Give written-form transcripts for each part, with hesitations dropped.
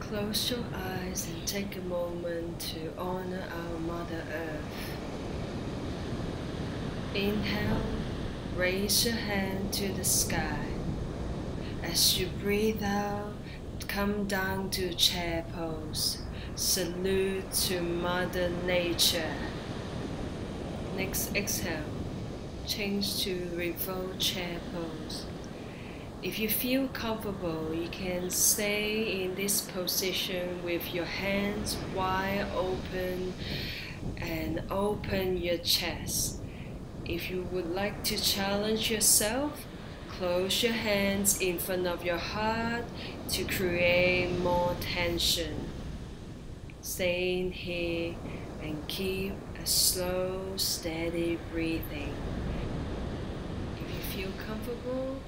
Close your eyes and take a moment to honor our Mother Earth. Inhale, raise your hand to the sky. As you breathe out, come down to chair pose. Salute to Mother Nature. Next exhale, change to revolt chair pose. If you feel comfortable, you can stay in this position with your hands wide open and open your chest. If you would like to challenge yourself, close your hands in front of your heart to create more tension. Stay in here and keep a slow, steady breathing. If you feel comfortable,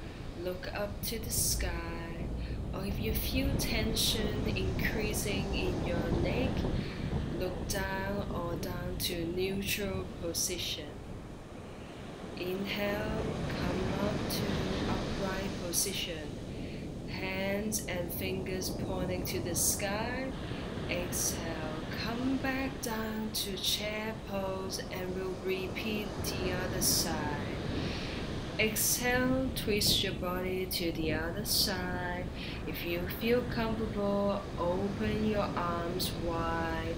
look up to the sky, or if you feel tension increasing in your neck, look down or down to neutral position. Inhale, come up to upright position, hands and fingers pointing to the sky. Exhale, come back down to chair pose and we'll repeat the other side. Exhale, twist your body to the other side. If you feel comfortable, open your arms wide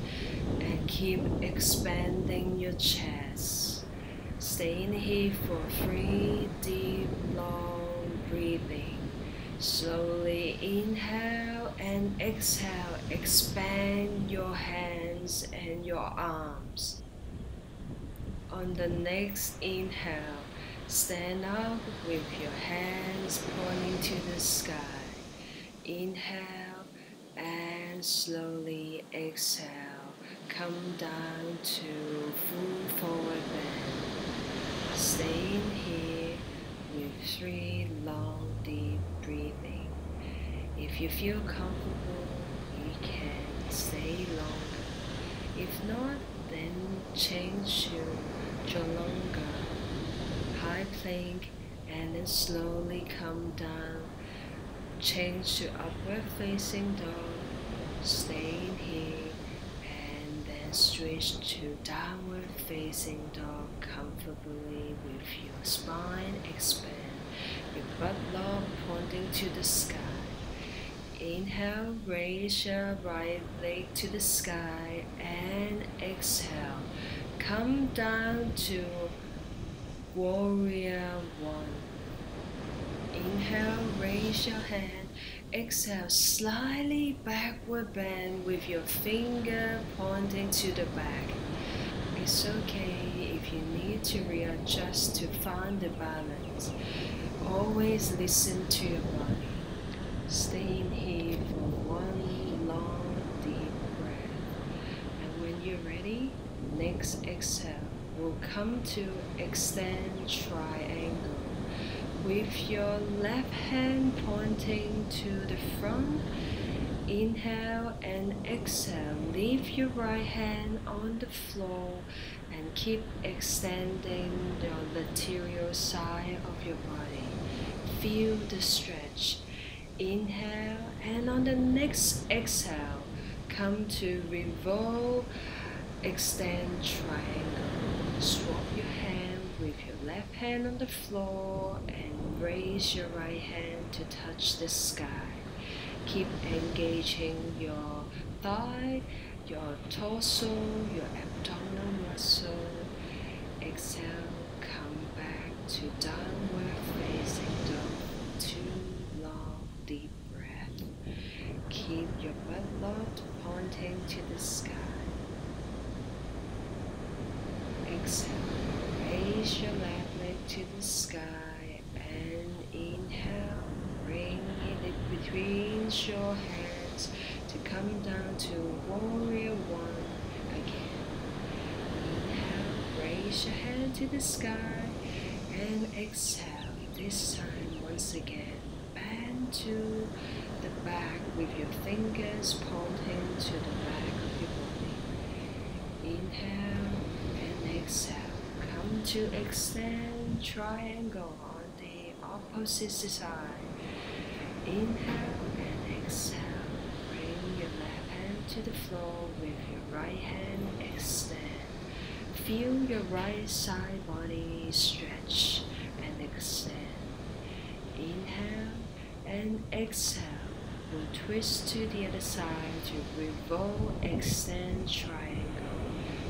and keep expanding your chest. Stay in here for 3 deep, long breathing. Slowly inhale and exhale. Expand your hands and your arms. On the next inhale, stand up with your hands pointing to the sky. Inhale and slowly exhale. Come down to full forward bend. Stay in here with 3 long deep breathing. If you feel comfortable, you can stay longer. If not, then change to Chaturanga, high plank, and then slowly come down. Change to upward facing dog. Stay in here and then switch to downward facing dog comfortably with your spine expand, your butt lobe pointing to the sky. Inhale, raise your right leg to the sky and exhale. Come down to Warrior One. Inhale, raise your hand. Exhale, slightly backward bend with your finger pointing to the back. It's okay if you need to readjust to find the balance. Always listen to your body. Stay in here for 1 long deep breath. And when you're ready, next exhale will come to extend triangle. With your left hand pointing to the front, inhale and exhale. Leave your right hand on the floor and keep extending the lateral side of your body. Feel the stretch. Inhale and on the next exhale, come to revolve, extend triangle. Swap your hand with your left hand on the floor and raise your right hand to touch the sky. Keep engaging your thigh, your torso, your abdominal muscle. Exhale, come back to downward facing dog. 2 long deep breaths. Keep your butt lobe pointing to the sky. Exhale, raise your left leg to the sky and inhale. Bring it between your hands to come down to Warrior One again. Inhale, raise your hand to the sky and exhale. This time, once again, bend to the back with your fingers pointing to the back of your body. Inhale and exhale. Come to extend triangle on the opposite side. Inhale and exhale. Bring your to the floor with your right hand, extend. Feel your right side body stretch and extend. Inhale and exhale. We'll twist to the other side to revolve, extend, triangle.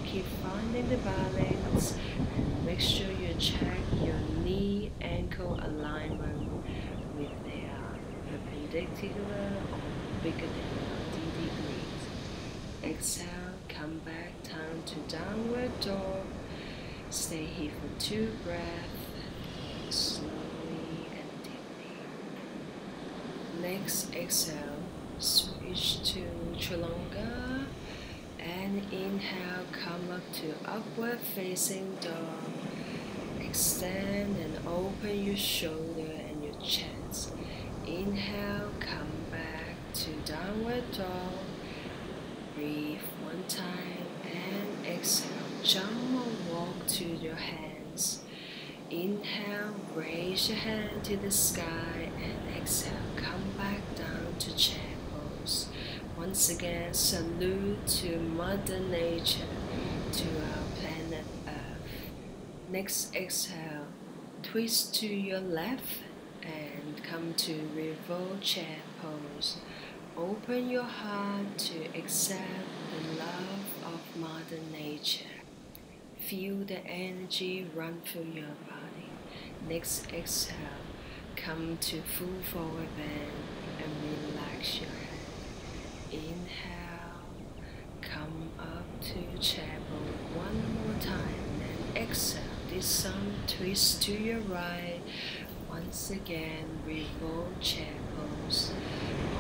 Keep finding the balance and make sure you check your knee ankle alignment with their perpendicular or bigger than 90 degrees. Exhale, come back down to downward dog. Stay here for 2 breaths, slowly and deeply. Next exhale, switch to Chaturanga. And inhale, come up to upward facing dog. Extend and open your shoulder and your chest. Inhale, come back to downward dog. Breathe 1 time and exhale. Jump or walk to your hands. Inhale, raise your hand to the sky and exhale. Come back down to chair pose. Once again, salute to Mother Nature, to our planet Earth. Next exhale, twist to your left and come to revolve chair pose. Open your heart to accept the love of Mother Nature. Feel the energy run through your body. Next exhale, come to full forward bend and relax your head. Inhale, come up to chair pose 1 more time and exhale. This time twist to your right. Once again, revolve chair pose.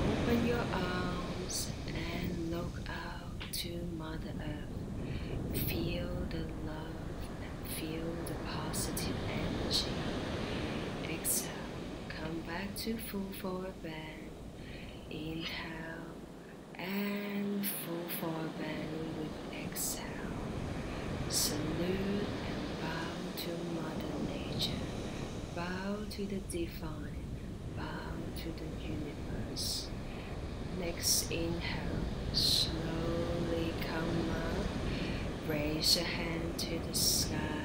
Open your arms and look out to Mother Earth. Feel the love and feel the positive energy. Exhale, come back to full forward bend. Inhale and full forward bend with exhale. Salute and bow to Mother Nature. Bow to the divine. Bow to the universe. Next inhale, slowly come up. Raise your hand to the sky.